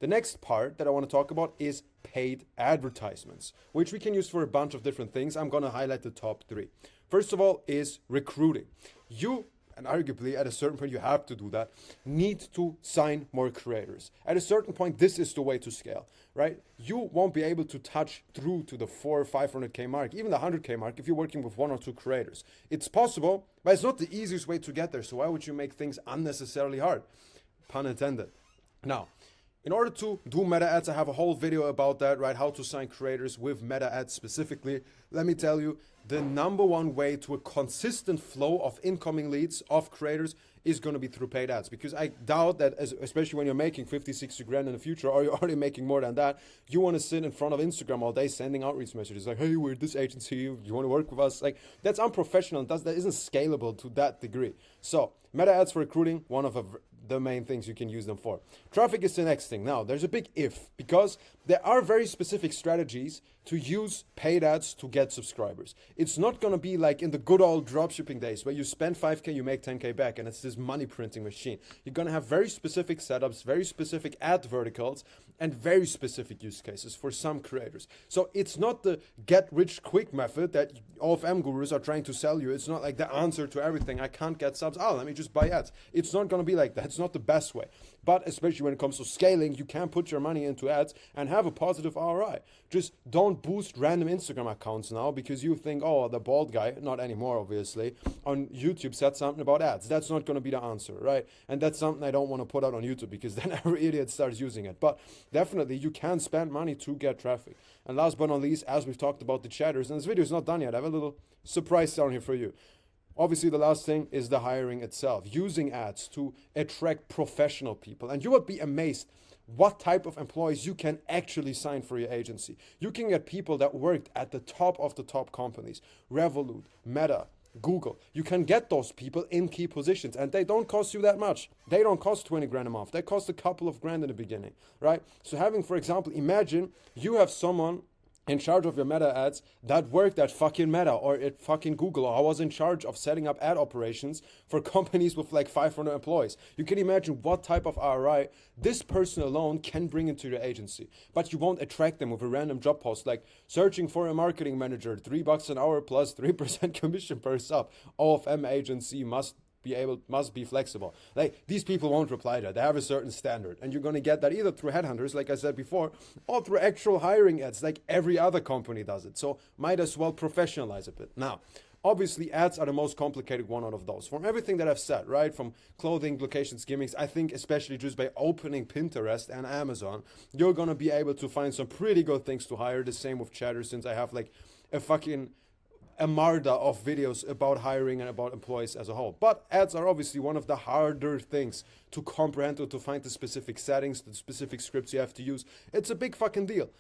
The next part that I want to talk about is paid advertisements, which we can use for a bunch of different things. I'm going to highlight the top 3. First of all is recruiting. You, and arguably at a certain point you have to do that, need to sign more creators. At a certain point, this is the way to scale, right? You won't be able to touch through to the 400 or 500K mark, even the 100K mark, if you're working with 1 or 2 creators. It's possible, but it's not the easiest way to get there. So why would you make things unnecessarily hard? Pun intended. Now, in order to do meta ads, I have a whole video about that, right? How to sign creators with meta ads specifically. Let me tell you, the number one way to a consistent flow of incoming leads of creators is going to be through paid ads, because I doubt that, especially when you're making 50, 60 grand in the future, or you're already making more than that, you want to sit in front of Instagram all day sending outreach messages like, hey, we're this agency, you want to work with us? Like, that's unprofessional. That isn't scalable to that degree. So meta ads for recruiting, one of the main things you can use them for. Traffic is the next thing. Now, there's a big if, because there are very specific strategies to use paid ads to get subscribers. It's not going to be like in the good old dropshipping days where you spend 5K, you make 10K back, and it's this money printing machine. You're going to have very specific setups, very specific ad verticals, and very specific use cases for some creators. So it's not the get rich quick method that OFM gurus are trying to sell you. It's not like the answer to everything. I can't get subs. Oh, let me just buy ads. It's not going to be like that. It's not the best way. But especially when it comes to scaling, you can put your money into ads and have a positive ROI. Just don't boost random Instagram accounts now because you think, oh, the bald guy, not anymore obviously, on YouTube said something about ads. That's not going to be the answer, right? And that's something I don't want to put out on YouTube because then every idiot starts using it. But definitely you can spend money to get traffic. And last but not least, as we've talked about the chatters, and this video is not done yet, I have a little surprise down here for you. Obviously, the last thing is the hiring itself, using ads to attract professional people. And you would be amazed what type of employees you can actually sign for your agency. You can get people that worked at the top companies, Revolut, Meta, Google. You can get those people in key positions and they don't cost you that much. They don't cost 20 grand a month. They cost a couple of grand in the beginning, right? So having, for example, imagine you have someone in charge of your meta ads that worked at fucking Meta or at fucking Google, or I was in charge of setting up ad operations for companies with like 500 employees. You can imagine what type of ROI this person alone can bring into your agency. But you won't attract them with a random job post like searching for a marketing manager, $3 an hour plus 3% commission per sub. OFM agency must be flexible. Like, these people won't reply to that. They have a certain standard, and you're going to get that either through headhunters, like I said before, or through actual hiring ads, like every other company does it. So might as well professionalize a bit. Now, obviously, ads are the most complicated one out of those. From everything that I've said, right? From clothing, locations, gimmicks, I think especially just by opening Pinterest and Amazon, you're going to be able to find some pretty good things to hire. The same with Chatter, since I have like a marda of videos about hiring and about employees as a whole. But ads are obviously one of the harder things to comprehend or to find the specific settings, the specific scripts you have to use. It's a big fucking deal.